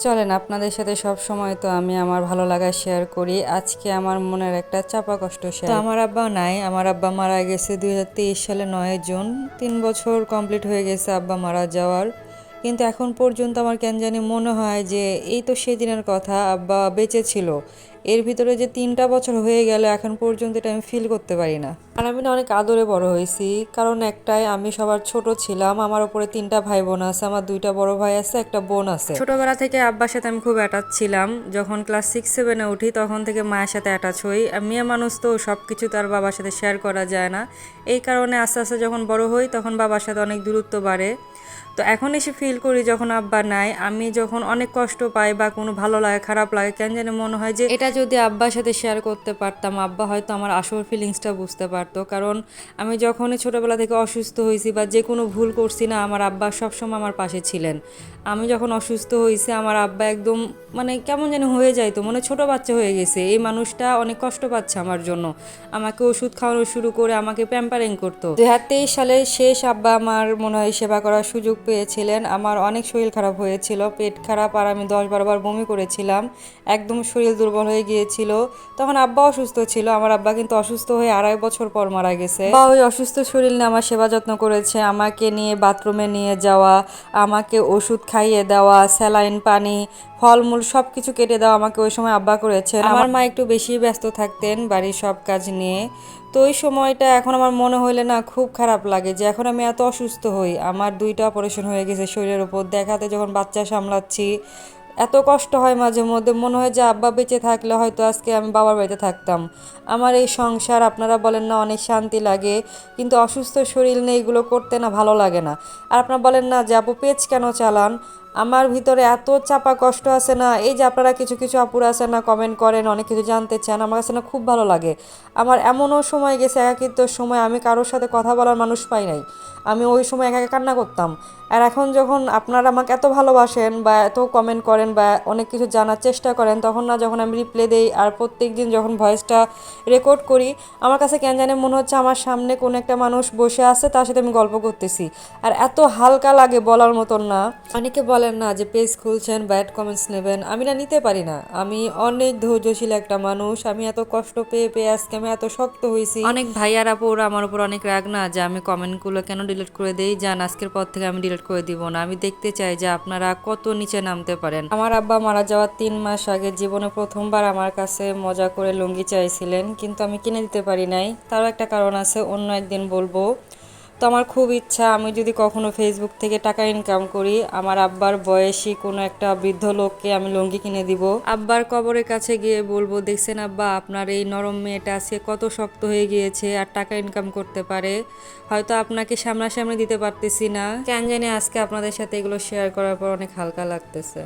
চলেন আপনাদের সাথে সব সময় তো আমি আমার ভালো লাগা শেয়ার করি। আজকে আমার মনের একটা চাপা কষ্ট শেয়ার। তো আমার আব্বা নাই, আমার আব্বা মারা গেছে 2023 সালে 9 জুন। 3 বছর কমপ্লিট হয়ে গেছে আব্বা মারা যাওয়ার। কিন্তু এখন পর্যন্ত আমার কেন জানি মনে হয় যে এই তো সেদিনের কথা, আব্বা বেঁচে ছিল। এর ভিতরে যে 3টা বছর হয়ে গেল এখন পর্যন্ত এটা আমি ফিল করতে পারি না। আর আমি না অনেক আদরে বড় হয়েছি, কারণ একটাই, আমি সবার ছোট ছিলাম। আমার উপরে 3টা ভাই বোন আছে, আমার 2টা বড় ভাই আছে, একটা বোন আছে। ছোটবেলা থেকে আব্বার সাথে আমি খুব অ্যাটাচ ছিলাম। যখন ক্লাস 6-7-এ উঠি তখন থেকে মায়ের সাথে অ্যাটাচ হই। মেয়ে মানুষ তো সব কিছু তার বাবার সাথে শেয়ার করা যায় না। এই কারণে আস্তে আস্তে যখন বড় হই তখন বাবার সাথে অনেক দূরত্ব বাড়ে। তো এখন এসে ফিল করি যখন আব্বা নাই, আমি যখন অনেক কষ্ট পাই বা কোনো ভালো লাগে খারাপ লাগে, কেন জানি মনে হয় যে এটা যদি আব্বার সাথে শেয়ার করতে পারতাম, আব্বা হয়তো আমার আসল ফিলিংসটা বুঝতে পারতো। কারণ আমি যখনই ছোটোবেলা থেকে অসুস্থ হয়েছি বা যে কোনো ভুল করছি না, আমার আব্বা সবসময় আমার পাশে ছিলেন। আমি যখন অসুস্থ হয়েছি আমার আব্বা একদম মানে কেমন যেন হয়ে যাইতো, মানে ছোট বাচ্চা হয়ে গেছে, এই মানুষটা অনেক কষ্ট পাচ্ছে আমার জন্য। আমাকে ওষুধ খাওয়ানো শুরু করে আমাকে প্যাম্পারিং করতো। 2023 সালের শেষ আব্বা আমার মনে হয় সেবা করার সুযোগ পেয়েছিলেন। আমার অনেক শরীর খারাপ হয়েছিল, পেট খারাপ, আর আমি 10-12 বার বমি করেছিলাম। একদম শরীর দুর্বল হয়ে গিয়েছিল। তখন আব্বা অসুস্থ ছিল। আমার আব্বা কিন্তু অসুস্থ হয়ে 2.5 বছর পর মারা গেছে। বা ওই অসুস্থ শরীর নিয়ে আমার সেবা যত্ন করেছে, আমাকে নিয়ে বাথরুমে নিয়ে যাওয়া, আমাকে ওষুধ খাইয়ে দেওয়া, স্যালাইন পানি, ফলমূল সব কিছু কেটে দেওয়া আমাকে ওই সময় আব্বা করেছেন। আমার মা একটু বেশি ব্যস্ত থাকতেন বাড়ির সব কাজ নিয়ে। তো ওই সময়টা এখন আমার মনে হইলে না খুব খারাপ লাগে যে এখন আমি এত অসুস্থ হই। আমার 2টা অপারেশন হয়ে গেছে শরীরের উপর, দেখাতে যখন বাচ্চা সামলাচ্ছি এত কষ্ট হয়, মাঝে মধ্যে মনে হয় যে আব্বা বেঁচে থাকলে হয়তো আজকে আমি বাবার বাড়িতে থাকতাম। আমার এই সংসার আপনারা বলেন না অনেক শান্তি লাগে, কিন্তু অসুস্থ শরীর নিয়ে এগুলো করতে না ভালো লাগে না। আর আপনারা বলেন না যে আপু পেজ কেন চালান, আমার ভিতরে এত চাপা কষ্ট আছে না। এই যে আপনারা কিছু কিছু আপুরা আছে না কমেন্ট করেন, অনেক কিছু জানতে চান, আমার কাছে না খুব ভালো লাগে। আমার এমনও সময় গেছে একাকিত্বর সময় আমি কারোর সাথে কথা বলার মানুষ পাই নাই, আমি ওই সময় একা একা কান্না করতাম। আর এখন যখন আপনারা আমাকে এত ভালোবাসেন বা এত কমেন্ট করেন বা অনেক কিছু জানার চেষ্টা করেন, তখন না যখন আমি রিপ্লে দেই আর প্রত্যেক দিন যখন ভয়েসটা রেকর্ড করি, আমার কাছে কেন জানে মনে হচ্ছে আমার সামনে কোনো একটা মানুষ বসে আছে, তার সাথে আমি গল্প করতেছি। আর এত হালকা লাগে বলার মতন না। অনেকে বলেন না যে পেজ খুলছেন ব্যাড কমেন্টস নেবেন, আমি না নিতে পারি না। আমি অনেক ধৈর্যশীল একটা মানুষ, আমি এত কষ্ট পেয়ে পেয়ে আজকে আমি এত শক্ত হয়েছি। অনেক ভাইয়ার আপুর আমার উপর অনেক রাগ না যে আমি কমেন্টগুলো কেন ডিলিট করে দেই, যান আজকের পর থেকে আমি ডিলিট করে দিব না। আমি দেখতে চাই যে আপনারা কত নিচে নামতে পারেন। আমার আব্বা মারা যাওয়ার 3 মাস আগে জীবনে প্রথমবার আমার কাছে মজা করে লুঙ্গি চাইছিলেন, কিন্তু আমি কিনে দিতে পারি নাই। তারও একটা কারণ আছে, অন্য একদিন বলবো। তো আমার খুব ইচ্ছা আমি যদি কখনো ফেসবুক থেকে টাকা ইনকাম করি, আমার আব্বার বয়সী কোনো একটা বৃদ্ধ লোককে আমি লুঙ্গি কিনে দিব। আব্বার কবরের কাছে গিয়ে বলবো, দেখছেন আব্বা আপনার এই নরম মেয়েটা আজকে কত শক্ত হয়ে গিয়েছে আর টাকা ইনকাম করতে পারে। হয়তো আপনাকে সামনাসামনি দিতে পারতেছি না, কেন জানি আজকে আপনাদের সাথে এগুলো শেয়ার করার পর অনেক হালকা লাগতেছে।